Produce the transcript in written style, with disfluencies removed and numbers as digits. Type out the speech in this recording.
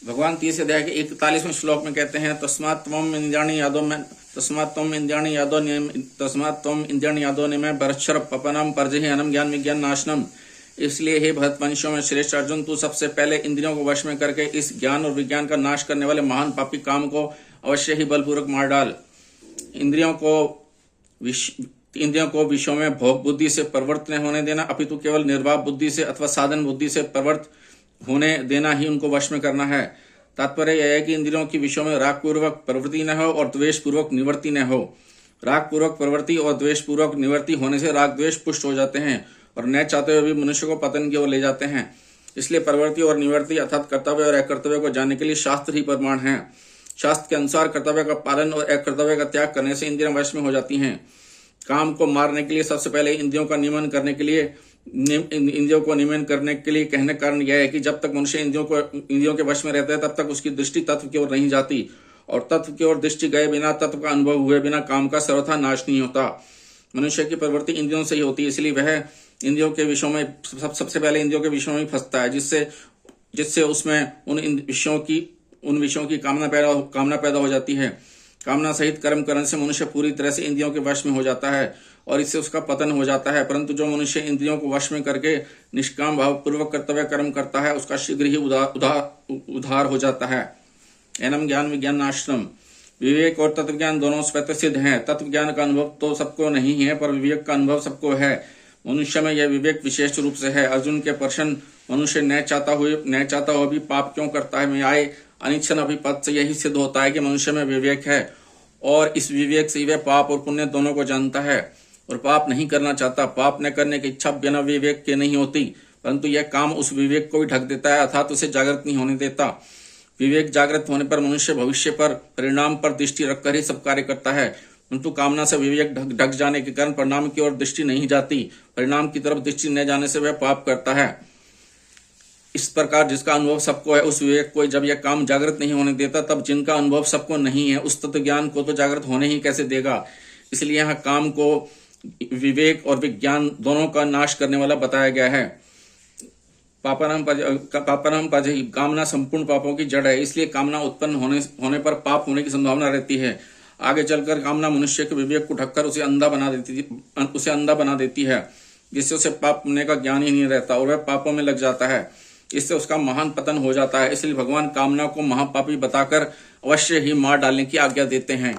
भगवान 30 अध्याय के 41वें श्लोक में कहते हैं, तस्मात् त्वम इंद्रियाणि यादो निमे बरच्छर पपनम परजहि अनम ज्ञान विज्ञान नाशनम। इसलिए हे भरतवंशियों में श्रेष्ठ अर्जुन, तू सबसे पहले इंद्रियों को वश में करके इस ज्ञान और विज्ञान का नाश करने वाले महान पापी काम को अवश्य ही बलपूर्वक मार डाल। इंद्रियों को विषयों में भोग बुद्धि से प्रवृत्त नहीं होने देना, अपितु केवल निर्वाह बुद्धि से अथवा साधन बुद्धि से प्रवृत्त होने देना ही उनको वश में करना है। तात्पर्य यह है कि इंद्रियों की विषयों में राग पूर्वक प्रवृत्ति न हो और द्वेष पूर्वक निवृत्ति न हो। राग पूर्वक प्रवृत्ति और द्वेष पूर्वक निवृत्ति होने से राग द्वेष पुष्ट हो जाते हैं और न चाहते हुए भी मनुष्य को पतन की ओर ले जाते हैं। इसलिए प्रवृत्ति और निवृत्ति अर्थात कर्तव्य और अकर्तव्य को जानने के लिए शास्त्र ही प्रमाण है। शास्त्र के अनुसार कर्तव्य का पालन और अकर्तव्य का त्याग करने से इंद्रियां वश में हो जाती हैं। काम को मारने के लिए सबसे पहले इंद्रियों को नियमन करने के लिए कहने का कारण यह है कि जब तक मनुष्य इंद्रियों के वश में रहता है तब तक उसकी दृष्टि तत्व की ओर नहीं जाती, और तत्व की ओर दृष्टि गए बिना, तत्व का अनुभव हुए बिना काम का सर्वथा नाश नहीं होता। मनुष्य की प्रवृत्ति इंद्रियों से ही होती है, इसलिए वह इंद्रियों के विषयों में सबसे पहले इंद्रियों के विषयों में फंसता है, जिससे उसमें उन विषयों की कामना पैदा हो जाती है। कामना सहित कर्म करने से मनुष्य पूरी तरह से इंद्रियों के वश में हो जाता है और इससे उसका पतन हो जाता है। परंतु जो मनुष्य इंद्रियों को वश में करके निष्काम भाव पूर्वक कर्तव्य कर्म करता है, उसका शीघ्र ही उद्धार हो जाता है। एनम ज्ञान विज्ञान नाशनम। विवेक और तत्व ज्ञान दोनों स्वतः सिद्ध हैं। तत्व ज्ञान का अनुभव तो सबको नहीं है, पर विवेक का अनुभव सबको है। मनुष्य में यह विवेक विशेष रूप से है। अर्जुन के प्रश्न, मनुष्य न चाहता हुआ भी पाप क्यों करता है, में आए अनिच्छन अभिपद से यही सिद्ध होता है कि मनुष्य में विवेक है और इस विवेक से वह पाप और पुण्य दोनों को जानता है और पाप नहीं करना चाहता। पाप न करने की इच्छा बिना विवेक के नहीं होती, परंतु यह काम उस विवेक को भी ढक देता है, अर्थात उसे जागृत नहीं होने देता। विवेक जागृत होने पर मनुष्य भविष्य पर परिणाम पर दृष्टि रखकर ही सब कार्य करता है, परंतु कामना से विवेक ढक जाने के कारण परिणाम की ओर दृष्टि नहीं जाती। परिणाम की तरफ दृष्टि न जाने से वह पाप करता है। इस प्रकार जिसका अनुभव सबको है, उस विवेक को जब यह काम जागृत नहीं होने देता, तब जिनका अनुभव सबको नहीं है, उस तत्व ज्ञान को तो जागृत होने ही कैसे देगा। इसलिए यहाँ काम को विवेक और विज्ञान दोनों का नाश करने वाला बताया गया है। पापनम पजहि, कामना संपूर्ण पापों की जड़ है, इसलिए कामना उत्पन्न होने पर पाप होने की संभावना रहती है। आगे चलकर कामना मनुष्य के विवेक को ढककर उसे अंधा बना देती है, जिससे उसे पाप पुण्य का ज्ञान ही नहीं रहता और वह पापों में लग जाता है। इससे उसका महान पतन हो जाता है। इसलिए भगवान कामना को महापापी बताकर अवश्य ही मार डालने की आज्ञा देते हैं।